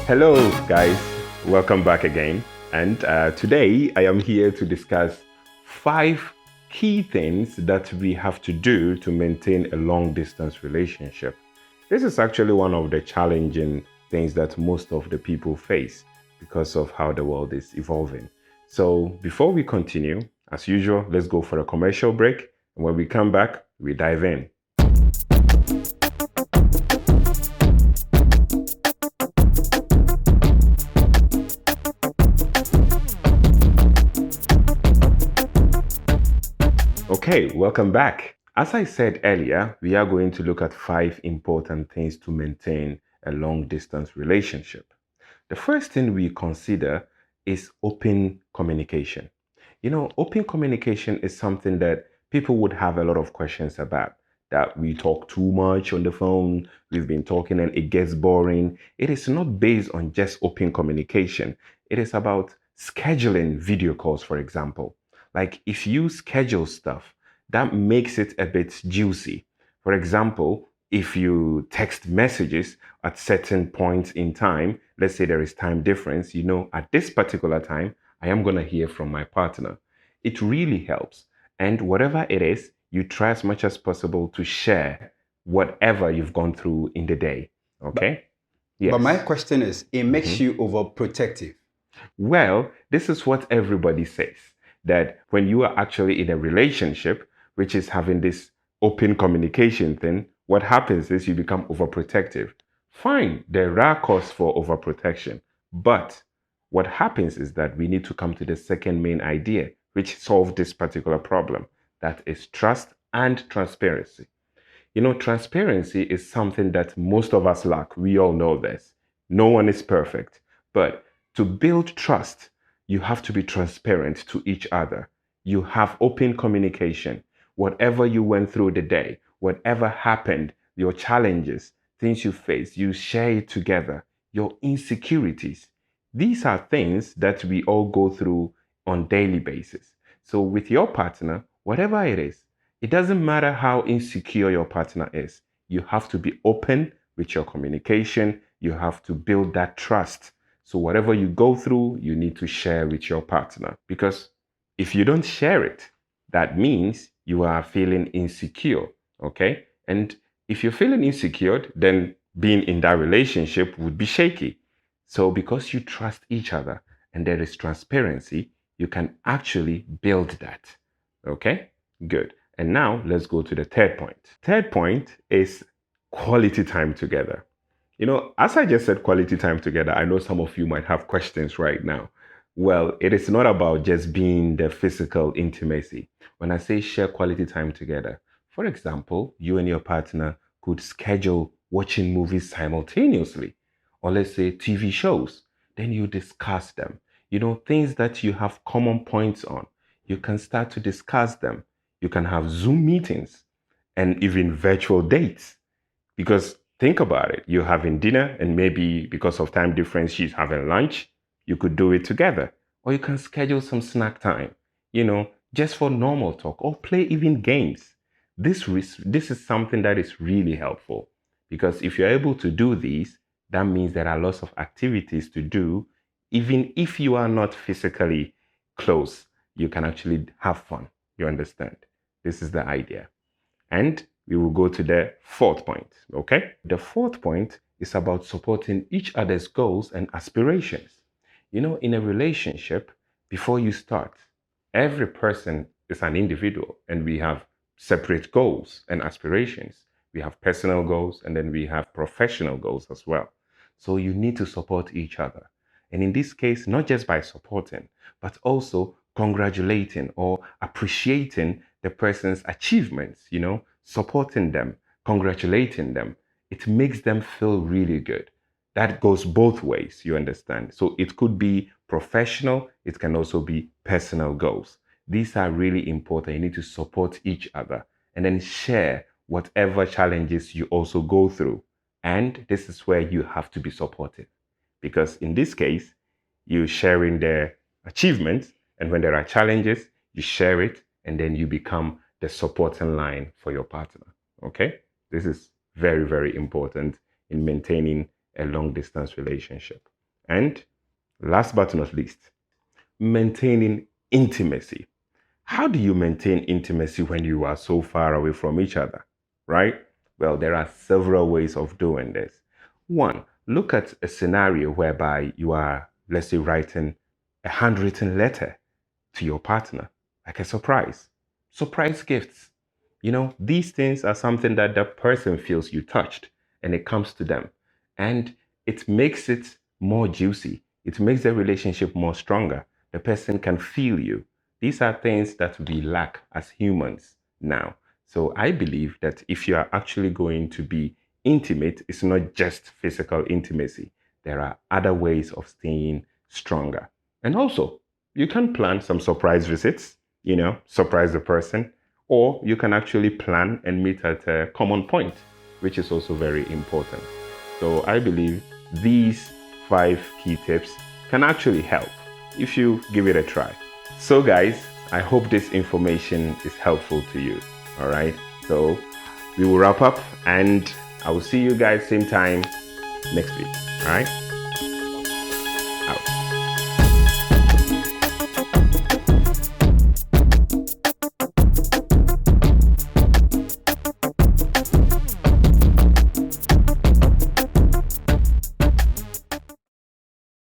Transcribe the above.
Hello, guys. Welcome back again. And today I am here to discuss 5 key things that we have to do to maintain a long distance relationship. This is actually one of the challenging things that most of the people face because of how the world is evolving. So, before we continue, as usual, let's go for a commercial break. And when we come back, we dive in. Okay, welcome back. As I said earlier, we are going to look at 5 important things to maintain a long distance relationship. The first thing we consider is open communication. Open communication is something that people would have a lot of questions about. That we talk too much on the phone, we've been talking and it gets boring. It is not based on just open communication, it is about scheduling video calls, for example. Like if you schedule stuff, that makes it a bit juicy. For example, if you text messages at certain points in time, let's say there is time difference, at this particular time, I am going to hear from my partner. It really helps. And whatever it is, you try as much as possible to share whatever you've gone through in the day. Okay? But my Yes. question is, it makes you overprotective. Well, this is what everybody says, that when you are actually in a relationship, which is having this open communication thing, what happens is you become overprotective. Fine, there are causes for overprotection, but what happens is that we need to come to the second main idea, which solves this particular problem. That is trust and transparency. Transparency is something that most of us lack. We all know this. No one is perfect. But to build trust, you have to be transparent to each other. You have open communication. Whatever you went through the day, whatever happened, your challenges, things you face, you share it together. Your insecurities. These are things that we all go through on daily basis. So with your partner, whatever it doesn't matter how insecure your partner is. You have to be open with your communication. You have to build that trust. So whatever you go through, you need to share with your partner. Because if you don't share it, that means you are feeling insecure. Okay? And if you're feeling insecure, then being in that relationship would be shaky. So because you trust each other and there is transparency, you can actually build that. Okay? Good. And now let's go to the third point. Third point is quality time together. As I just said, quality time together, I know some of you might have questions right now. Well, it is not about just being the physical intimacy. When I say share quality time together, for example, you and your partner could schedule watching movies simultaneously, or let's say TV shows. Then you discuss them. Things that you have common points on. You can start to discuss them. You can have Zoom meetings and even virtual dates. Because think about it, you're having dinner, and maybe because of time difference, she's having lunch. You could do it together. Or you can schedule some snack time, just for normal talk, or play even games. This is something that is really helpful. Because if you're able to do these, that means there are lots of activities to do. Even if you are not physically close, you can actually have fun. You understand? This is the idea. And we will go to the fourth point. Okay? The fourth point is about supporting each other's goals and aspirations. In a relationship, before you start, every person is an individual and we have separate goals and aspirations. We have personal goals and then we have professional goals as well. So you need to support each other. And in this case, not just by supporting, but also congratulating or appreciating the person's achievements, supporting them, congratulating them. It makes them feel really good. That goes both ways, you understand? So it could be professional, it can also be personal goals. These are really important. You need to support each other and then share whatever challenges you also go through. And this is where you have to be supportive. Because in this case, you're sharing their achievements, and when there are challenges, you share it, and then you become the supporting line for your partner. Okay? This is very, very important in maintaining a long distance relationship. And last but not least, maintaining intimacy. How do you maintain intimacy when you are so far away from each other, right? Well, there are several ways of doing this. One, look at a scenario whereby you are, let's say, writing a handwritten letter to your partner, like a surprise. Surprise gifts. These things are something that the person feels you touched and it comes to them. And it makes it more juicy. It makes the relationship more stronger. The person can feel you. These are things that we lack as humans now. So I believe that if you are actually going to be intimate, it's not just physical intimacy. There are other ways of staying stronger. And also, you can plan some surprise visits, surprise the person, or you can actually plan and meet at a common point, which is also very important. So I believe these 5 key tips can actually help if you give it a try. So guys, I hope this information is helpful to you. All right. So we will wrap up and I will see you guys same time next week. All right. Out.